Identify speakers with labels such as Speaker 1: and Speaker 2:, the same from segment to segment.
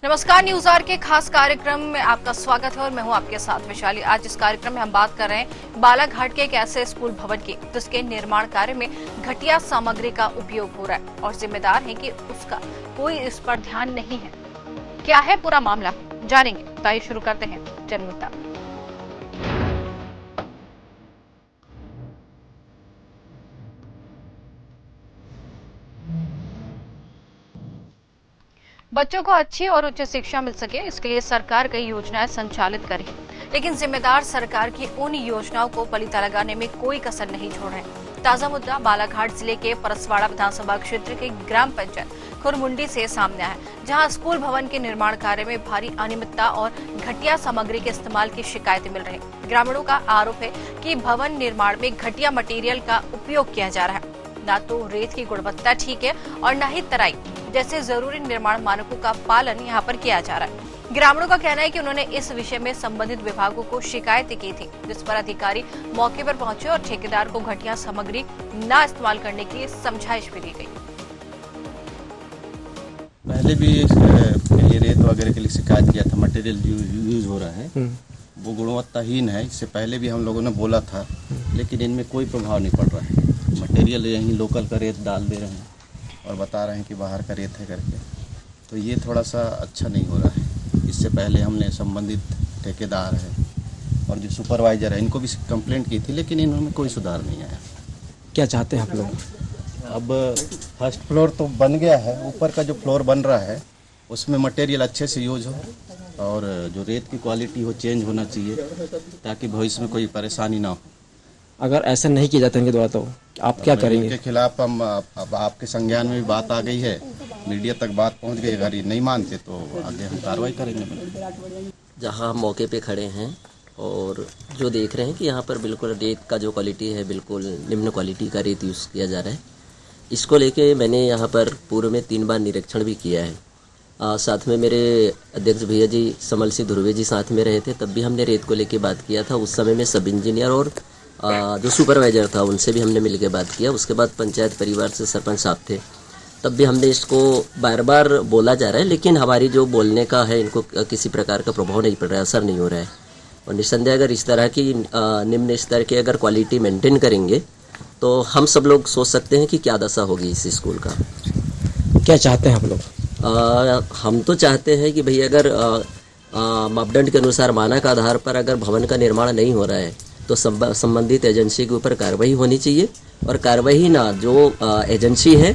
Speaker 1: नमस्कार, news our के खास कार्यक्रम में आपका स्वागत है और मैं हूं आपके साथ वैशाली। आज इस कार्यक्रम में हम बात कर रहे हैं बालाघाट के एक ऐसे स्कूल भवन की जिसके निर्माण कार्य में घटिया सामग्री का उपयोग हो रहा है और जिम्मेदार है कि उसका कोई इस पर ध्यान नहीं है। क्या है पूरा मामला, जानेंगे। तो आइए शुरू करते हैं जनता। बच्चों को अच्छी और उच्च शिक्षा मिल सके, इसके लिए सरकार कई योजनाएं संचालित करी, लेकिन जिम्मेदार सरकार की उन योजनाओं को पलीता लगाने में कोई कसर नहीं छोड़ रहे। ताजा मुद्दा बालाघाट जिले के परसवाड़ा विधानसभा क्षेत्र के ग्राम पंचायत खुरमुंडी से सामने आया, जहां स्कूल भवन के निर्माण कार्य में भारी अनियमितता और घटिया सामग्री के इस्तेमाल की शिकायतें मिल रही। ग्रामीणों का आरोप है कि भवन निर्माण में घटिया मटेरियल का उपयोग किया जा रहा है। न तो रेत की गुणवत्ता ठीक है और न ही तराई जैसे जरूरी निर्माण मानकों का पालन यहाँ पर किया जा रहा है। ग्रामीणों का कहना है कि उन्होंने इस विषय में संबंधित विभागों को शिकायतें की थी, जिस पर अधिकारी मौके पर पहुंचे और ठेकेदार को घटिया सामग्री न इस्तेमाल करने की समझाइश भी दी गई।
Speaker 2: पहले भी ये रेत वगैरह के लिए शिकायत किया था। मटेरियल यूज हो रहा है वो गुणवत्ताहीन है। इससे पहले भी हम लोगों ने बोला था, लेकिन इनमें कोई प्रभाव नहीं पड़ रहा है। मटेरियल यहीं लोकल का रेत डाल दे रहे हैं और बता रहे हैं कि बाहर का रेत है करके, तो ये थोड़ा सा अच्छा नहीं हो रहा है। इससे पहले हमने संबंधित ठेकेदार है और जो सुपरवाइजर है इनको भी कंप्लेंट की थी, लेकिन इनमें कोई सुधार नहीं आया।
Speaker 3: क्या चाहते हैं आप लोग?
Speaker 2: अब फर्स्ट फ्लोर तो बन गया है, ऊपर का जो फ्लोर बन रहा है उसमें मटेरियल अच्छे से यूज हो और जो रेत की क्वालिटी हो चेंज होना चाहिए, ताकि भविष्य में कोई परेशानी ना हो।
Speaker 3: अगर ऐसा नहीं किया जाता इनके द्वारा तो आप क्या करेंगे?
Speaker 2: इनके खिलाफ हम अब आपके संज्ञान में भी बात आ गई है, मीडिया तक बात पहुंच गई। अगर ये नहीं मानते तो आगे हम कार्रवाई करेंगे।
Speaker 4: जहां हम मौके पे खड़े हैं और जो देख रहे हैं कि यहाँ पर बिल्कुल रेत का जो क्वालिटी है बिल्कुल निम्न क्वालिटी का रेत यूज़ किया जा रहा है। इसको लेके मैंने यहाँ पर पूर्व में 3 बार निरीक्षण भी किया है। साथ में मेरे अध्यक्ष भैया जी समल सिंह ध्रुवे जी साथ में रहे थे, तब भी हमने रेत को लेके बात किया था। उस समय में सब इंजीनियर और जो सुपरवाइजर था उनसे भी हमने मिलकर बात किया। उसके बाद पंचायत परिवार से सरपंच साहब थे, तब भी हमने इसको बार बार बोला जा रहा है, लेकिन हमारी जो बोलने का है इनको किसी प्रकार का प्रभाव नहीं पड़ रहा है, असर नहीं हो रहा है। और निस्संदेह अगर इस तरह की निम्न स्तर की अगर क्वालिटी मेंटेन करेंगे तो हम सब लोग सोच सकते हैं कि क्या दशा होगी इस स्कूल का।
Speaker 3: क्या चाहते हैं आप लोग?
Speaker 4: हम तो चाहते हैं कि भाई अगर मापदंड के अनुसार मानक आधार पर अगर भवन का निर्माण नहीं हो रहा है तो संबंधित एजेंसी के ऊपर कार्रवाई होनी चाहिए, और कार्रवाई ना जो एजेंसी है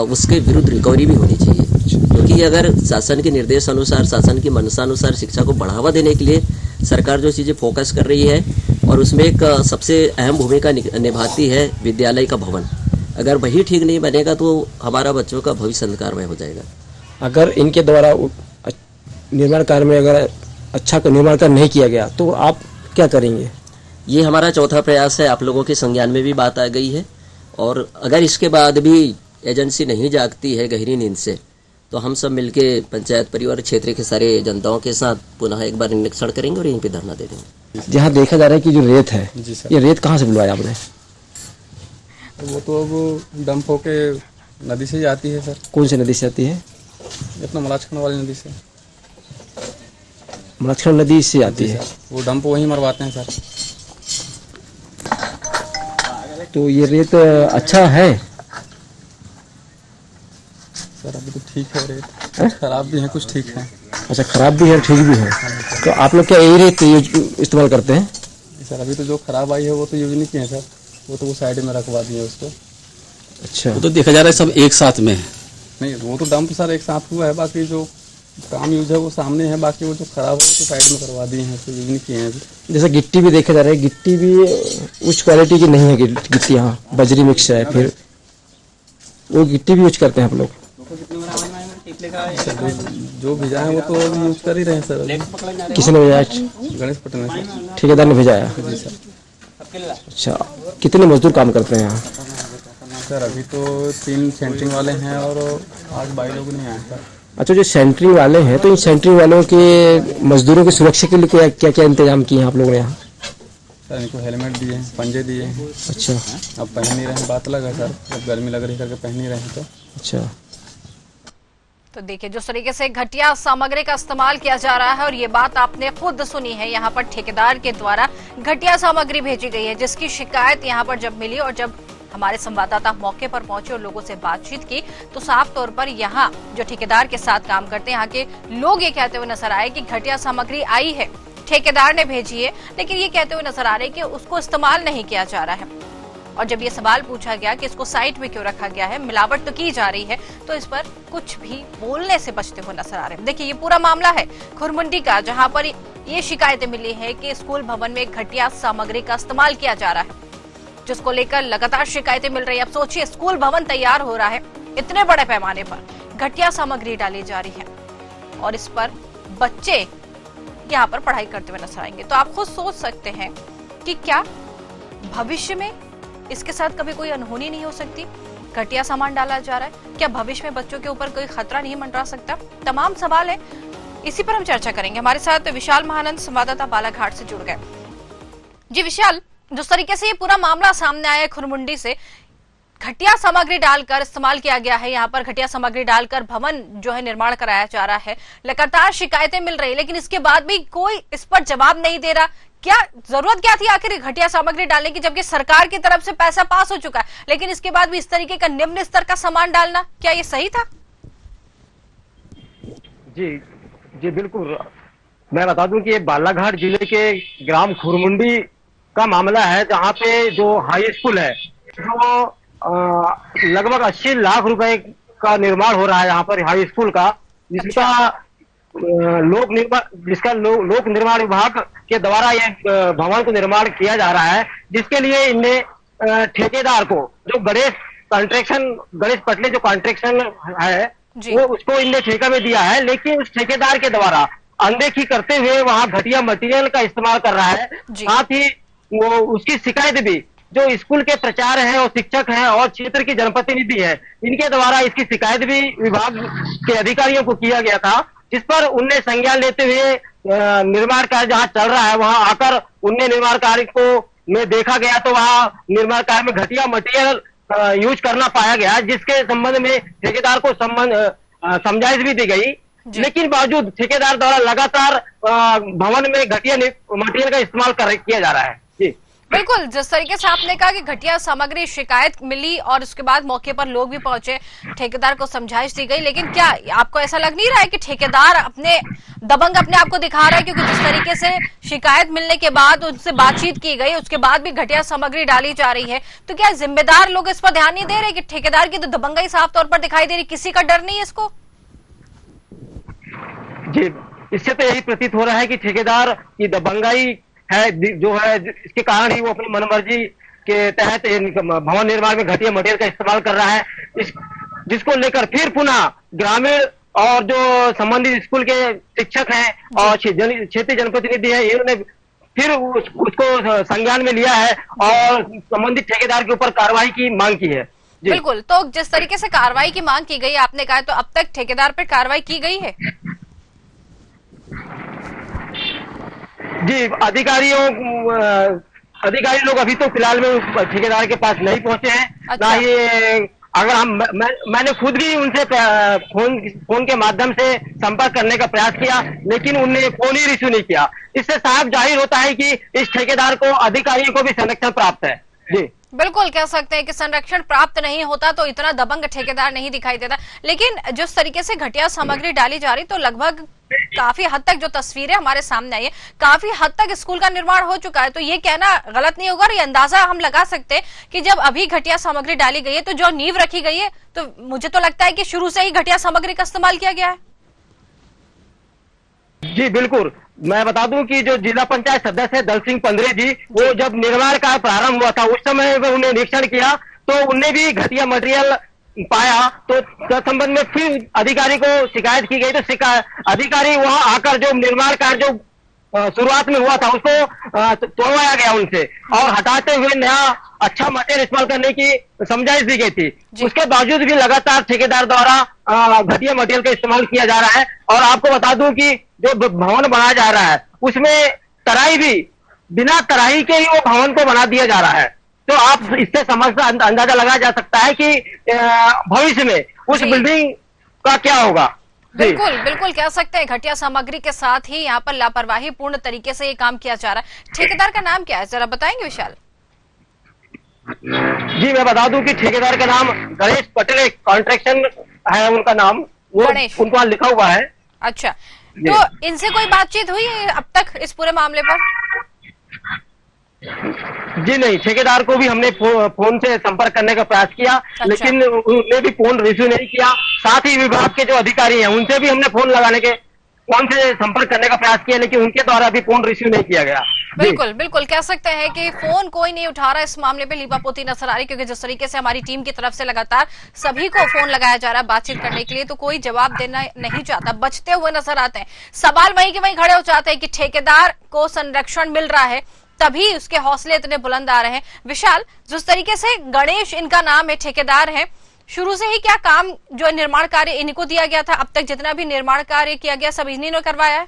Speaker 4: उसके विरुद्ध रिकवरी भी होनी चाहिए। क्योंकि अगर शासन के निर्देश अनुसार, शासन की मंशानुसार शिक्षा को बढ़ावा देने के लिए सरकार जो चीज़ें फोकस कर रही है और उसमें एक सबसे अहम भूमिका निभाती है विद्यालय का भवन, अगर वही ठीक नहीं बनेगा तो हमारा बच्चों का भविष्य अंधकारमय हो जाएगा।
Speaker 3: अगर इनके द्वारा निर्माण कार्य में अगर अच्छा निर्माण कार्य नहीं किया गया तो आप क्या करेंगे?
Speaker 4: ये हमारा चौथा प्रयास है। आप लोगों के संज्ञान में भी बात आ गई है, और अगर इसके बाद भी एजेंसी नहीं जागती है गहरी नींद से तो हम सब मिलके पंचायत परिवार क्षेत्र के सारे जनताओं के साथ पुनः एक बार निरीक्षण करेंगे और यहीं पे धरना दे देंगे।
Speaker 3: जहाँ देखा जा रहा है कि जो रेत है, ये रेत कहाँ से बुलवाया आपने?
Speaker 5: वो तो अब डंप होके नदी से जाती है सर।
Speaker 3: कौन सी नदी से आती है?
Speaker 5: अपना मलाचखंड वाली नदी से।
Speaker 3: मलाचखंड नदी से आती है।
Speaker 5: वो डंप वहीं मरवाते हैं सर।
Speaker 3: तो ये रेत अच्छा है
Speaker 5: सर? अभी तो ठीक है रेत, कुछ खराब भी है कुछ ठीक है।
Speaker 3: अच्छा, खराब भी है ठीक भी है। तो आप लोग क्या यही रेत इस्तेमाल करते हैं?
Speaker 5: सर अभी तो जो खराब आई है वो तो यूज नहीं किए सर, वो तो वो साइड में रखवा दिए उसको।
Speaker 3: अच्छा,
Speaker 6: वो तो देखा जा रहा है सब एक साथ में है।
Speaker 5: नहीं, वो तो डंप सर एक साथ हुआ है, बाकी जो काम यूज है वो सामने है, बाकी वो जो खराब है वो तो साइड में करवा दिए हैं, तो यूज नहीं किए हैं अभी।
Speaker 3: जैसे गिट्टी भी देखा जा रहा है, गिट्टी भी उच्च क्वालिटी की नहीं है गिट्टी। यहाँ बजरी मिक्स है, फिर वो गिट्टी भी यूज करते हैं आप लोग?
Speaker 5: जो भेजा है वो तो यूज कर ही रहे हैं सर।
Speaker 3: किसने भेजा?
Speaker 5: गणेश पटेल ने,
Speaker 3: ठेकेदार ने भेजा है?
Speaker 5: जी सर।
Speaker 3: अच्छा, कितने मजदूर काम करते हैं यहाँ?
Speaker 5: सर अभी तो 3 सेंटरिंग वाले हैं और 8 बाई लोग नहीं आए सर।
Speaker 3: अच्छा, जो सेंटरिंग वाले हैं तो इन सेंटरिंग वालों के मजदूरों की सुरक्षा के लिए क्या क्या इंतजाम किए हैं आप लोगों ने यहाँ?
Speaker 5: सर इनको हेलमेट दिए हैं, पंजे दिए हैं।
Speaker 3: अच्छा,
Speaker 5: अब पहन नहीं रहे हैं, बात लगा सर, अब गर्मी लग रही करके पहन नहीं रहे हैं तो।
Speaker 3: अच्छा,
Speaker 1: तो देखिए जिस तरीके से घटिया सामग्री का इस्तेमाल किया जा रहा है, और ये बात आपने खुद सुनी है, यहाँ पर ठेकेदार के द्वारा घटिया सामग्री भेजी गई है, जिसकी शिकायत यहाँ पर जब मिली और जब हमारे संवाददाता मौके पर पहुंचे और लोगों से बातचीत की, तो साफ तौर पर यहाँ जो ठेकेदार के साथ काम करते हैं यहाँ के लोग ये कहते हुए नजर आए कि घटिया सामग्री आई है, ठेकेदार ने भेजी है, लेकिन ये कहते हुए नजर आ रहे हैं कि उसको इस्तेमाल नहीं किया जा रहा है। और जब ये सवाल पूछा गया कि इसको साइट में क्यों रखा गया है, मिलावट तो की जा रही है, तो इस पर कुछ भी बोलने से बचते हुए नजर आ रहे हैं। देखिए ये पूरा मामला है खुरमुंडी का, जहां पर ये शिकायतें मिली है कि स्कूल भवन में घटिया सामग्री का इस्तेमाल किया जा रहा है, जिसको लेकर लगातार शिकायतें मिल रही है। अब सोचिए स्कूल भवन तैयार हो रहा है, इतने बड़े पैमाने पर घटिया सामग्री डाली जा रही है और इस पर बच्चे यहाँ पर पढ़ाई करते हुए नजर आएंगे। तो आप खुद सोच सकते हैं कि क्या भविष्य में इसके साथ कभी कोई अनहोनी नहीं हो सकती। घटिया सामान डाला जा रहा है, क्या भविष्य में बच्चों के ऊपर कोई खतरा नहीं मंडरा सकता? तमाम सवाल है, इसी पर हम चर्चा करेंगे। हमारे साथ विशाल महानंद संवाददाता बालाघाट से जुड़ गए। जी विशाल, जिस तरीके से ये पूरा मामला सामने आया है खुरमुंडी से, घटिया सामग्री डालकर इस्तेमाल किया गया है, यहाँ पर घटिया सामग्री डालकर भवन जो है निर्माण कराया जा रहा है, लगातार शिकायतें मिल रही, लेकिन इसके बाद भी कोई इस पर जवाब नहीं दे रहा। क्या जरूरत क्या थी आखिर घटिया सामग्री डालने की, जबकि सरकार की तरफ से पैसा पास हो चुका है, लेकिन इसके बाद भी इस तरीके का निम्न स्तर का सामान डालना, क्या ये सही था?
Speaker 7: जी जी बिल्कुल, मैं बता दूं कि ये बालाघाट जिले के ग्राम खुरमुंडी का मामला है, जहाँ पे जो हाई स्कूल है, जो लगभग 80 लाख रुपए का निर्माण हो रहा है यहाँ पर हाई स्कूल का, जिसका लोक निर्माण विभाग के द्वारा ये भवन को निर्माण किया जा रहा है, जिसके लिए इनने ठेकेदार को, जो गणेश पटले जो कॉन्ट्रैक्शन है, वो उसको इनने ठेका में दिया है, लेकिन उस ठेकेदार के द्वारा अनदेखी करते हुए वहाँ घटिया मटेरियल का इस्तेमाल कर रहा है। साथ ही वो उसकी शिकायत भी जो स्कूल के प्राचार्य हैं और शिक्षक हैं और क्षेत्र की जनप्रतिनिधि है, इनके द्वारा इसकी शिकायत भी विभाग के अधिकारियों को किया गया था, जिस पर उनने संज्ञान लेते हुए निर्माण कार्य जहां चल रहा है वहां आकर उनने निर्माण कार्य को में देखा गया तो वहां निर्माण कार्य में घटिया मटेरियल यूज करना पाया गया, जिसके संबंध में ठेकेदार को समझाइश भी दी गई, लेकिन बावजूद ठेकेदार द्वारा लगातार भवन में घटिया मटेरियल का इस्तेमाल किया जा रहा है। जी
Speaker 1: बिल्कुल, जिस तरीके से आपने कहा कि घटिया सामग्री शिकायत मिली और उसके बाद मौके पर लोग भी पहुंचे, ठेकेदार को समझाइश दी गई, लेकिन क्या आपको ऐसा लग नहीं रहा है कि ठेकेदार अपने दबंग अपने आप को दिखा रहा है? क्योंकि जिस तरीके से शिकायत मिलने के बाद उनसे बातचीत की गई, उसके बाद भी घटिया सामग्री डाली जा रही है, तो क्या जिम्मेदार लोग इस पर ध्यान नहीं दे रहे कि ठेकेदार की तो दबंगाई साफ तौर पर दिखाई दे रही, किसी का डर नहीं है इसको?
Speaker 7: जी, इससे तो यही प्रतीत हो रहा है कि ठेकेदार की दबंगाई है, जो है इसके कारण ही वो अपनी मनमर्जी के तहत भवन निर्माण में घटिया मटेरियल का इस्तेमाल कर रहा है, जिसको लेकर फिर पुनः ग्रामीण और जो संबंधित स्कूल के शिक्षक हैं और क्षेत्रीय जनप्रतिनिधि हैं, इन्होंने फिर उसको संज्ञान में लिया है और संबंधित ठेकेदार के ऊपर कार्रवाई की मांग की है।
Speaker 1: बिल्कुल, तो जिस तरीके से कार्रवाई की मांग की गई आपने कहा, तो अब तक ठेकेदार पर कार्रवाई की गई है? जी,
Speaker 7: अधिकारी लोग अभी तो फिलहाल में ठेकेदार के पास नहीं पहुंचे हैं।
Speaker 1: अच्छा।
Speaker 7: ना ये अगर मैंने खुद भी उनसे फोन के माध्यम से संपर्क करने का प्रयास किया, लेकिन उन्होंने फोन ही रिसीव नहीं किया। इससे साफ जाहिर होता है कि इस ठेकेदार को, अधिकारियों को भी संरक्षण प्राप्त है। जी
Speaker 1: बिल्कुल, कह सकते हैं कि संरक्षण प्राप्त नहीं होता तो इतना दबंग ठेकेदार नहीं दिखाई देता, लेकिन जिस तरीके से घटिया सामग्री डाली जा रही, तो लगभग काफी हद तक जो तस्वीरें हमारे सामने आई है, काफी हद तक स्कूल का निर्माण हो चुका है, तो ये कहना गलत नहीं होगा और ये अंदाजा हम लगा सकते हैं कि जब अभी घटिया सामग्री डाली गई है तो जो नींव रखी गई है, तो मुझे तो लगता है कि शुरू से ही घटिया सामग्री का इस्तेमाल किया गया है।
Speaker 7: जी बिल्कुल, मैं बता दूं कि जो जिला पंचायत सदस्य है दल सिंह पंद्रे जी, वो जब निर्माण का प्रारंभ हुआ था उस समय उन्हें निरीक्षण किया तो उनने भी घटिया मटेरियल पाया, तो संबंध में फिर अधिकारी को शिकायत की गई, तो अधिकारी वहां आकर जो निर्माण कार्य जो शुरुआत में हुआ था उसको तोड़वाया गया उनसे और हटाते हुए नया अच्छा मटेरियल इस्तेमाल करने की समझाइश दी गई थी। उसके बावजूद भी लगातार ठेकेदार द्वारा घटिया मटेरियल का इस्तेमाल किया जा रहा है। और आपको बता दूं कि जो भवन बनाया जा रहा है उसमें तराई भी, बिना तराई के ही वो भवन को बना दिया जा रहा है, तो आप इससे अंदाजा लगाया जा सकता है कि भविष्य में उस बिल्डिंग का क्या होगा।
Speaker 1: बिल्कुल बिल्कुल कह सकते हैं घटिया सामग्री के साथ ही यहाँ पर लापरवाही पूर्ण तरीके से ये काम किया जा रहा है। ठेकेदार का नाम क्या है, जरा बताएंगे विशाल?
Speaker 7: जी मैं बता दूं कि ठेकेदार का नाम गणेश पटेल कॉन्ट्रैक्शन है उनका नाम, वो
Speaker 1: गणेश
Speaker 7: उनको वहां लिखा हुआ है।
Speaker 1: अच्छा, तो इनसे कोई बातचीत हुई है अब तक इस पूरे मामले पर?
Speaker 7: जी नहीं, ठेकेदार को भी हमने फोन से संपर्क करने का प्रयास किया, लेकिन उन्होंने भी फोन रिसीव नहीं किया। साथ ही विभाग के जो अधिकारी हैं उनसे भी हमने फोन से संपर्क करने का प्रयास किया, लेकिन उनके द्वारा भी फोन रिसीव नहीं किया गया।
Speaker 1: बिल्कुल बिल्कुल कह सकते हैं कि फोन कोई नहीं उठा रहा। इस मामले पे लीपापोती नजर आ रही, क्योंकि जिस तरीके से हमारी टीम की तरफ से लगातार सभी को फोन लगाया जा रहा है बातचीत करने के लिए, तो कोई जवाब देना नहीं चाहता, बचते हुए नजर आते हैं। सवाल वहीं के वहीं खड़े हो जाते हैं कि ठेकेदार को संरक्षण मिल रहा है तभी उसके हौसले इतने बुलंद आ रहे हैं। विशाल, जिस तरीके से गणेश इनका नाम है, ठेकेदार है, शुरू से ही क्या काम जो निर्माण कार्य इनको दिया गया था, अब तक जितना भी निर्माण कार्य किया गया सब इन्हीं ने करवाया है?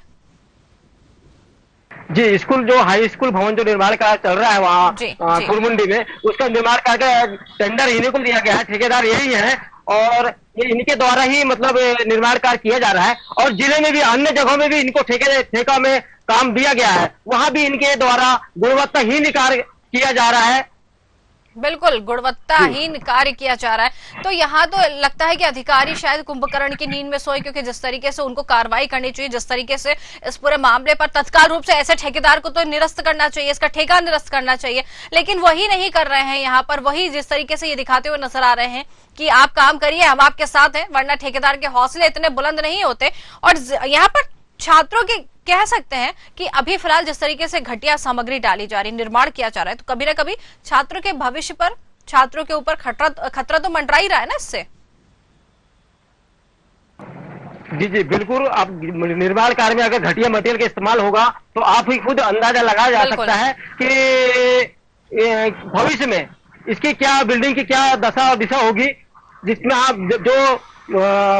Speaker 7: जी, स्कूल जो हाई स्कूल भवन जो निर्माण कार्य चल रहा है वहाँ खुरमुंडी में, उसका निर्माण कार्य का टेंडर इन्हीं को दिया गया है, ठेकेदार यही है और ये इनके द्वारा ही मतलब निर्माण कार्य किया जा रहा है। और जिले में भी अन्य जगहों में भी इनको ठेका में काम दिया गया है, वहां भी इनके द्वारा गुणवत्ताहीन कार्य किया जा रहा है।
Speaker 1: बिल्कुल गुणवत्ताहीन कार्य किया जा रहा है। तो यहाँ तो लगता है कि अधिकारी शायद कुंभकर्ण की नींद में सोए, क्योंकि जिस तरीके से उनको कार्रवाई करनी चाहिए, जिस तरीके से इस पूरे मामले पर तत्काल रूप से ऐसे ठेकेदार को तो निरस्त करना चाहिए, इसका ठेका निरस्त करना चाहिए, लेकिन वही नहीं कर रहे हैं। यहाँ पर वही जिस तरीके से ये दिखाते हुए नजर आ रहे हैं कि आप काम करिए, हम आपके साथ हैं, वरना ठेकेदार के हौसले इतने बुलंद नहीं होते। और यहाँ पर छात्रों के कह सकते हैं कि अभी फिलहाल जिस तरीके से घटिया सामग्री डाली जा रही, निर्माण किया जा रहा है, तो कभी ना कभी छात्रों के भविष्य पर, छात्रों के ऊपर खतरा तो मंडरा ही रहा है ना इससे।
Speaker 7: जी जी बिल्कुल। अब निर्माण कार्य में अगर घटिया मटेरियल का इस्तेमाल होगा तो आप ही खुद अंदाजा लगाया जा सकता है कि भविष्य में इसकी क्या, बिल्डिंग की क्या दशा और दिशा होगी, जिसमें आप जो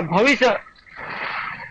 Speaker 7: भविष्य,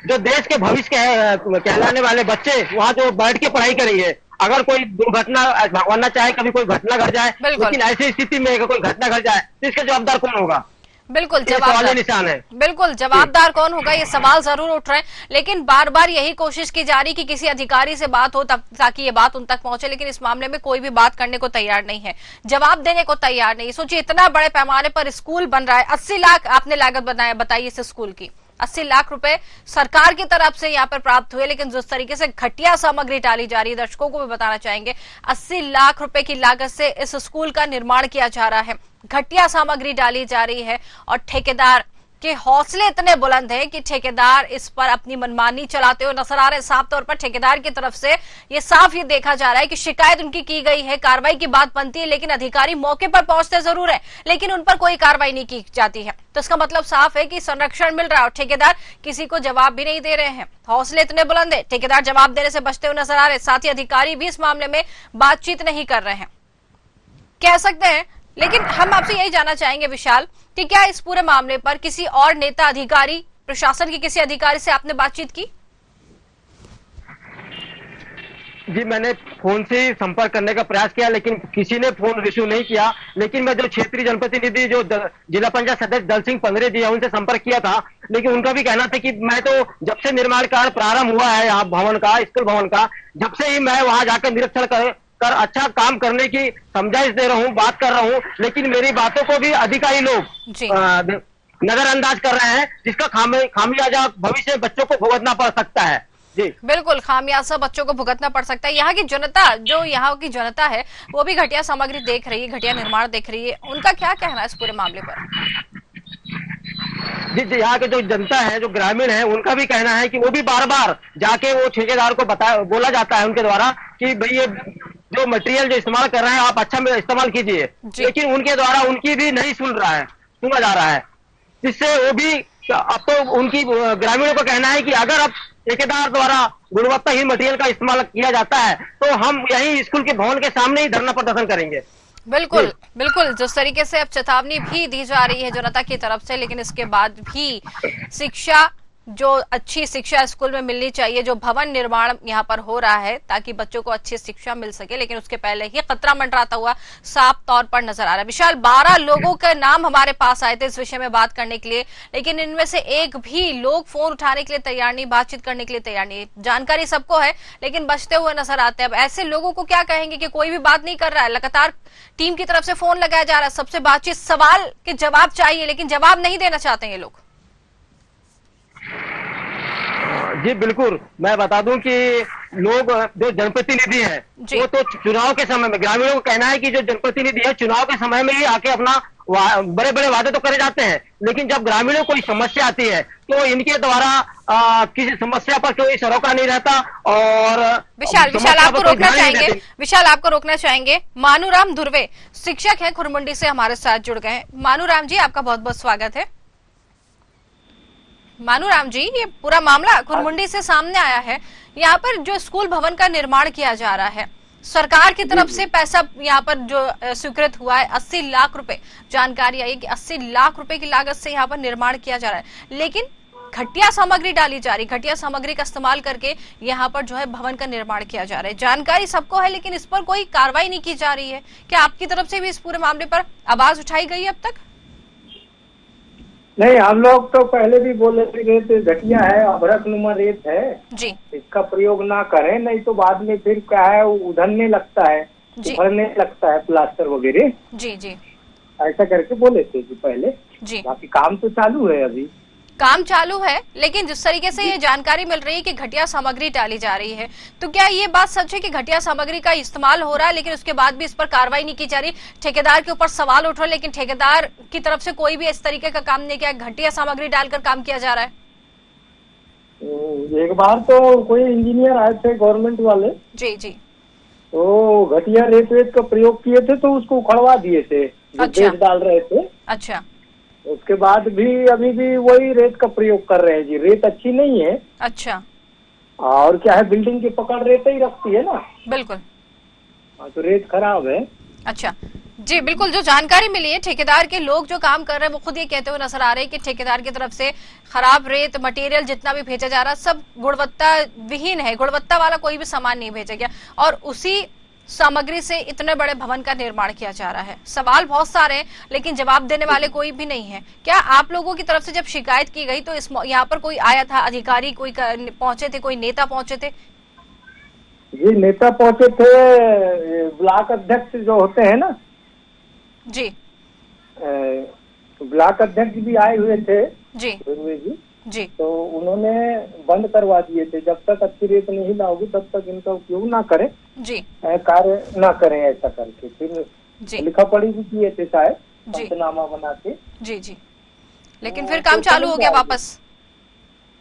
Speaker 7: जो देश के भविष्य के कहलाने वाले बच्चे वहाँ जो बैठ के पढ़ाई करेंगे, अगर कोई दुर्घटना, भगवान ना चाहे कभी कोई घटना घट जाए, लेकिन ऐसी स्थिति में अगर कोई घटना घट जाए तो इसका जवाबदार कौन होगा?
Speaker 1: बिल्कुल
Speaker 7: जवाबदार निशान है।
Speaker 1: बिल्कुल जवाबदार कौन होगा, ये सवाल जरूर उठ रहे हैं, लेकिन बार बार यही कोशिश की जा रही कि किसी अधिकारी से बात हो ताकि ये बात उन तक पहुंचे, लेकिन इस मामले में कोई भी बात करने को तैयार नहीं है, जवाब देने को तैयार नहीं। सोचिए इतना बड़े पैमाने पर स्कूल बन रहा है, 80 लाख आपने लागत बताई इस स्कूल की, 80 लाख रुपए सरकार की तरफ से यहाँ पर प्राप्त हुए, लेकिन जिस तरीके से घटिया सामग्री डाली जा रही है, दर्शकों को भी बताना चाहेंगे, 80 लाख रुपए की लागत से इस स्कूल का निर्माण किया जा रहा है, घटिया सामग्री डाली जा रही है और ठेकेदार के हौसले इतने बुलंद हैं कि ठेकेदार इस पर अपनी मनमानी चलाते हुए नजर आ रहे हैं। साफ तौर पर ठेकेदार की तरफ से ये साफ ये देखा जा रहा है कि शिकायत उनकी की गई है, कार्रवाई की बात बनती है, लेकिन अधिकारी मौके पर पहुंचते जरूर है, लेकिन उन पर कोई कार्रवाई नहीं की जाती है। तो इसका मतलब साफ है कि संरक्षण मिल रहा है और ठेकेदार किसी को जवाब भी नहीं दे रहे हैं। हौसले इतने बुलंद है, ठेकेदार जवाब देने से बचते हुए नजर आ रहे हैं, साथ ही अधिकारी भी इस मामले में बातचीत नहीं कर रहे हैं, कह सकते हैं। लेकिन हम आपसे यही जानना चाहेंगे विशाल कि क्या इस पूरे मामले पर किसी और नेता, अधिकारी, प्रशासन के किसी अधिकारी से आपने बातचीत की?
Speaker 7: जी मैंने फोन से संपर्क करने का प्रयास किया, लेकिन किसी ने फोन रिसीव नहीं किया। लेकिन मैं जो क्षेत्रीय जनप्रतिनिधि जो जिला पंचायत सदस्य दल सिंह पंद्रे जी है, उनसे संपर्क किया था, लेकिन उनका भी कहना था कि मैं तो जब से निर्माण कार्य प्रारंभ हुआ है यहाँ भवन का, स्कूल भवन का, जब से ही मैं वहां जाकर निरीक्षण कर अच्छा काम करने की समझाइश दे रहा हूँ, बात कर रहा हूँ, लेकिन मेरी बातों को भी अधिकारी लोग नजरअंदाज कर रहे हैं, जिसका खामियाजा भविष्य में बच्चों को भुगतना पड़ सकता है। जी बिल्कुल,
Speaker 1: खामियाजा बच्चों को भुगतना पड़ सकता है। यहाँ की जनता, जो यहाँ की जनता है, वो भी घटिया सामग्री देख रही है, घटिया निर्माण देख रही है, उनका क्या कहना है इस पूरे मामले पर?
Speaker 7: जी यहाँ के जो जनता है, जो ग्रामीण है, उनका भी कहना है कि वो भी बार बार जाके वो ठेकेदार को बोला जाता है उनके द्वारा कि भाई ये जो मटेरियल जो इस्तेमाल कर रहे हैं आप अच्छा इस्तेमाल कीजिए, लेकिन उनके द्वारा उनकी भी नहीं सुना जा रहा है, जिससे वो भी अब तो उनकी ग्रामीणों का कहना है कि अगर अब ठेकेदार द्वारा गुणवत्ताहीन मटेरियल का इस्तेमाल किया जाता है तो हम यही स्कूल के भवन के सामने ही धरना प्रदर्शन करेंगे।
Speaker 1: बिल्कुल बिल्कुल, जिस तरीके से अब चेतावनी भी दी जा रही है जनता की तरफ से, लेकिन इसके बाद भी शिक्षा जो अच्छी शिक्षा स्कूल में मिलनी चाहिए, जो भवन निर्माण यहाँ पर हो रहा है ताकि बच्चों को अच्छी शिक्षा मिल सके, लेकिन उसके पहले ही खतरा मंडराता हुआ साफ तौर पर नजर आ रहा है। विशाल, 12 लोगों के नाम हमारे पास आए थे इस विषय में बात करने के लिए, लेकिन इनमें से एक भी लोग फोन उठाने के लिए तैयार नहीं, बातचीत करने के लिए तैयार नहीं। जानकारी सबको है लेकिन बचते हुए नजर आते हैं। अब ऐसे लोगों को क्या कहेंगे कि कोई भी बात नहीं कर रहा है, लगातार टीम की तरफ से फोन लगाया जा रहा है, सबसे बातचीत, सवाल के जवाब चाहिए लेकिन जवाब नहीं देना चाहते ये लोग।
Speaker 7: जी बिल्कुल, मैं बता दूं कि लोग जो जनप्रतिनिधि हैं वो तो चुनाव के समय में, ग्रामीणों का कहना है कि जो जनप्रतिनिधि है चुनाव के समय में ही आके अपना बड़े बड़े वादे तो करे जाते हैं, लेकिन जब ग्रामीणों को कोई समस्या आती है तो इनके द्वारा किसी समस्या पर कोई सरोका नहीं रहता। और
Speaker 1: विशाल आपको रोकना चाहेंगे, विशाल आपको रोकना चाहेंगे। मानूराम धुर्वे शिक्षक हैं, खुरमुंडी से हमारे साथ जुड़ गए हैं। मानूराम जी, आपका बहुत बहुत स्वागत है। मानूराम जी, ये पूरा मामला खुरमुंडी से सामने आया है। यहाँ पर जो स्कूल भवन का निर्माण किया जा रहा है, सरकार की तरफ से पैसा यहाँ पर जो स्वीकृत हुआ है 80 लाख रुपए, जानकारी आई कि 80 लाख रुपए की लागत से यहाँ पर निर्माण किया जा रहा है, लेकिन घटिया सामग्री डाली जा रही, घटिया सामग्री का इस्तेमाल करके यहाँ पर जो है भवन का निर्माण किया जा रहा है। जानकारी सबको है लेकिन इस पर कोई कार्रवाई नहीं की जा रही है। क्या आपकी तरफ से भी इस पूरे मामले पर आवाज उठाई गई है अब तक?
Speaker 8: नहीं, हम लोग तो पहले भी बोले रेत घटिया है, अभ्रकनुमा रेत है
Speaker 1: जी, इसका
Speaker 8: प्रयोग ना करें, नहीं तो बाद में फिर क्या है उधरने लगता है, उभरने लगता है प्लास्टर वगैरह।
Speaker 1: जी जी,
Speaker 8: ऐसा करके बोले थे जी पहले
Speaker 1: जी।
Speaker 8: बाकी काम तो चालू है, अभी
Speaker 1: काम चालू है, लेकिन जिस तरीके से ये जानकारी मिल रही है कि घटिया सामग्री डाली जा रही है, तो क्या ये बात सच है कि घटिया सामग्री का इस्तेमाल हो रहा है लेकिन उसके बाद भी इस पर कार्रवाई नहीं की जा रही? ठेकेदार के ऊपर सवाल उठ रहा है लेकिन ठेकेदार की तरफ से कोई भी इस तरीके का काम नहीं किया, घटिया सामग्री डालकर काम किया जा रहा है।
Speaker 8: एक बार तो कोई इंजीनियर आए थे गवर्नमेंट वाले,
Speaker 1: जी जी,
Speaker 8: तो घटिया रेत का प्रयोग किए थे तो उसको उखड़वा दिए थे,
Speaker 1: अच्छा,
Speaker 8: डाल रहे थे।
Speaker 1: अच्छा,
Speaker 8: उसके बाद भी अभी भी वही रेत का प्रयोग कर रहे हैं जी। रेत अच्छी नहीं है।
Speaker 1: अच्छा,
Speaker 8: और क्या है, बिल्डिंग की पकड़ रेत ही रखती है ना।
Speaker 1: बिल्कुल,
Speaker 8: तो रेत खराब है।
Speaker 1: अच्छा जी, बिल्कुल। जो जानकारी मिली है, ठेकेदार के लोग जो काम कर रहे हैं वो खुद ये कहते हुए नजर आ रहे हैं कि ठेकेदार की तरफ से खराब रेत मटेरियल जितना भी भेजा जा रहा है सब गुणवत्ता विहीन है, गुणवत्ता वाला कोई भी सामान नहीं भेजा गया और उसी सामग्री से इतने बड़े भवन का निर्माण किया जा रहा है। सवाल बहुत सारे हैं लेकिन जवाब देने वाले कोई भी नहीं है। क्या आप लोगों की तरफ से जब शिकायत की गई तो इस यहाँ पर कोई आया था, अधिकारी कोई पहुंचे थे, कोई नेता पहुंचे थे?
Speaker 8: जी, नेता पहुंचे थे, ब्लॉक अध्यक्ष जो होते हैं ना
Speaker 1: जी,
Speaker 8: ब्लॉक अध्यक्ष भी आए हुए थे
Speaker 1: जी जी,
Speaker 8: तो उन्होंने बंद करवा दिए थे, जब तक अच्छी रेत नहीं लाओगी तब तक इनका उपयोग ना करें
Speaker 1: जी,
Speaker 8: कार्य ना करें, ऐसा करके फिर
Speaker 1: जी,
Speaker 8: लिखा पढ़ी भी किए थे शायद,
Speaker 1: पंचनामा
Speaker 8: बना के।
Speaker 1: जी जी, लेकिन फिर काम चालू हो गया वापस?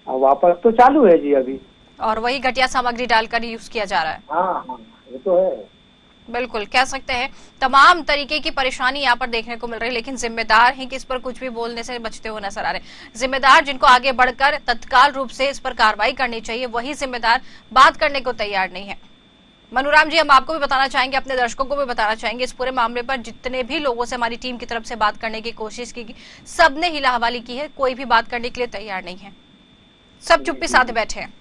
Speaker 8: वापस तो चालू है जी अभी,
Speaker 1: और वही घटिया सामग्री डालकर यूज किया जा रहा है।
Speaker 8: हाँ, ये तो है।
Speaker 1: बिल्कुल, कह सकते हैं तमाम तरीके की परेशानी यहाँ पर देखने को मिल रही है, लेकिन जिम्मेदार हैं कि इस पर कुछ भी बोलने से बचते हुए नजर आ रहे हैं। जिम्मेदार जिनको आगे बढ़कर तत्काल रूप से इस पर कार्रवाई करनी चाहिए, वही जिम्मेदार बात करने को तैयार नहीं है। मनोराम जी, हम आपको भी बताना चाहेंगे, अपने दर्शकों को भी बताना चाहेंगे, इस पूरे मामले पर जितने भी लोगों से हमारी टीम की तरफ से बात करने की कोशिश की, सबने हिला हवाली की है, कोई भी बात करने के लिए तैयार नहीं है, सब चुप्पी साध बैठे हैं।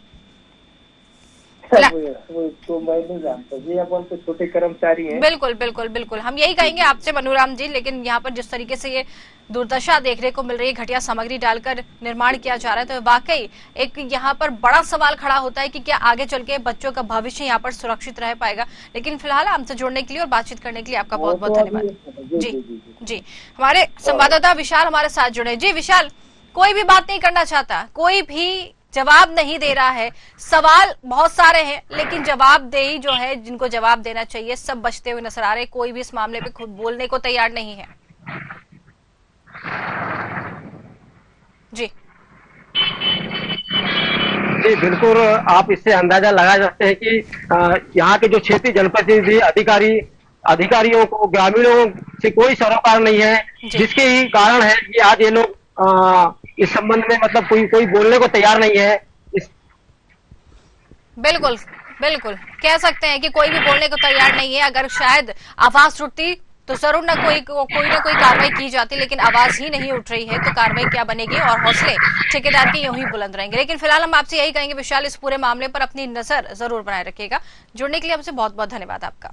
Speaker 8: तो मैं नहीं जानता जी, अपन तो छोटे कर्मचारी हैं।
Speaker 1: बिल्कुल बिल्कुल बिल्कुल, हम यही कहेंगे आपसे मनोराम जी, लेकिन यहाँ पर जिस तरीके से ये दुर्दशा देखने को मिल रही है, घटिया सामग्री डालकर निर्माण किया जा रहा है, तो वाकई एक यहाँ पर बड़ा सवाल खड़ा होता है कि क्या आगे चल के बच्चों का भविष्य यहाँ पर सुरक्षित रह पाएगा। लेकिन फिलहाल हमसे जुड़ने के लिए और बातचीत करने के लिए आपका बहुत बहुत धन्यवाद। जी जी, हमारे संवाददाता विशाल हमारे साथ जुड़े। जी विशाल, कोई भी बात नहीं करना चाहता, कोई भी जवाब नहीं दे रहा है, सवाल बहुत सारे हैं लेकिन जवाबदेही जो है, जिनको जवाब देना चाहिए, सब बचते हुए नजर आ रहे हैं, कोई भी इस मामले पे खुद बोलने को तैयार नहीं है। जी
Speaker 7: जी बिल्कुल, आप इससे अंदाजा लगा सकते हैं कि यहाँ के जो क्षेत्रीय जनप्रतिनिधि अधिकारियों को ग्रामीणों से कोई सरोकार नहीं है, जिसके ही कारण है कि आज ये लोग इस संबंध में मतलब कोई बोलने को तैयार नहीं है।
Speaker 1: बिल्कुल बिल्कुल, कह सकते हैं कि कोई भी बोलने को तैयार नहीं है। अगर शायद आवाज उठती तो जरूर ना कोई कार्रवाई की जाती, लेकिन आवाज ही नहीं उठ रही है तो कार्रवाई क्या बनेगी और हौसले ठेकेदार के यूं ही बुलंद रहेंगे। लेकिन फिलहाल हम आपसे यही कहेंगे विशाल, इस पूरे मामले पर अपनी नजर जरूर बनाए रखिएगा। जुड़ने के लिए हमसे बहुत बहुत धन्यवाद आपका।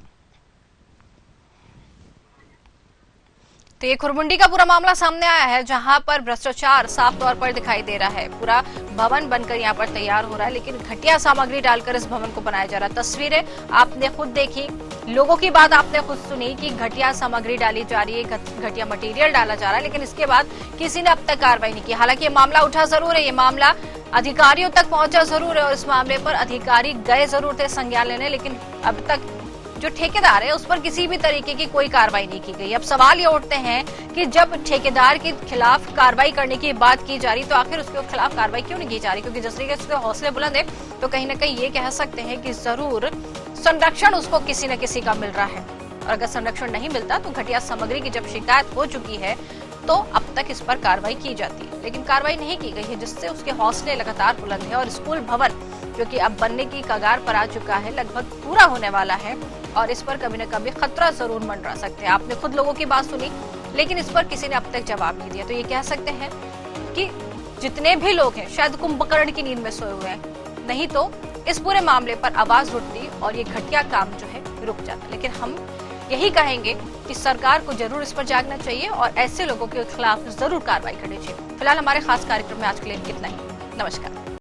Speaker 1: तो ये खुरमुंडी का पूरा मामला सामने आया है, जहां पर भ्रष्टाचार साफ तौर पर दिखाई दे रहा है। पूरा भवन बनकर यहाँ पर तैयार हो रहा है, लेकिन घटिया सामग्री डालकर इस भवन को बनाया जा रहा है। तस्वीरें आपने खुद देखी, लोगों की बात आपने खुद सुनी कि घटिया सामग्री डाली जा रही है, घटिया मटेरियल डाला जा रहा है, लेकिन इसके बाद किसी ने अब तक कार्रवाई नहीं की। हालांकि ये मामला उठा जरूर है, ये मामला अधिकारियों तक पहुंचा जरूर है और इस मामले पर अधिकारी गए जरूर थे संज्ञान लेने, लेकिन अब तक जो ठेकेदार है उस पर किसी भी तरीके की कोई कार्रवाई नहीं की गई। अब सवाल ये उठते हैं कि जब ठेकेदार के खिलाफ कार्रवाई करने की बात की जा रही तो आखिर उसके खिलाफ कार्रवाई क्यों नहीं की जा रही, क्योंकि जिस तरीके से उसके हौसले बुलंद है तो कहीं ना कहीं ये कह सकते हैं कि जरूर संरक्षण उसको किसी न किसी का मिल रहा है। और अगर संरक्षण नहीं मिलता तो घटिया सामग्री की जब शिकायत हो चुकी है तो अब तक इस पर कार्रवाई की जाती है, लेकिन कार्रवाई नहीं की गई है, जिससे उसके हौसले लगातार बुलंद है। और स्कूल भवन जो कि अब बनने की कगार पर आ चुका है, लगभग पूरा होने वाला है और इस पर कभी न कभी खतरा जरूर मंडरा सकते हैं। आपने खुद लोगों की बात सुनी, लेकिन इस पर किसी ने अब तक जवाब नहीं दिया। तो ये कह सकते हैं कि जितने भी लोग हैं शायद कुंभकर्ण की नींद में सोए हुए हैं, नहीं तो इस पूरे मामले पर आवाज उठती और ये घटिया काम जो है रुक जाता। लेकिन हम यही कहेंगे कि सरकार को जरूर इस पर जागना चाहिए और ऐसे लोगों के खिलाफ जरूर कार्रवाई करनी चाहिए। फिलहाल हमारे खास कार्यक्रम में आज के लिए कितना ही। नमस्कार।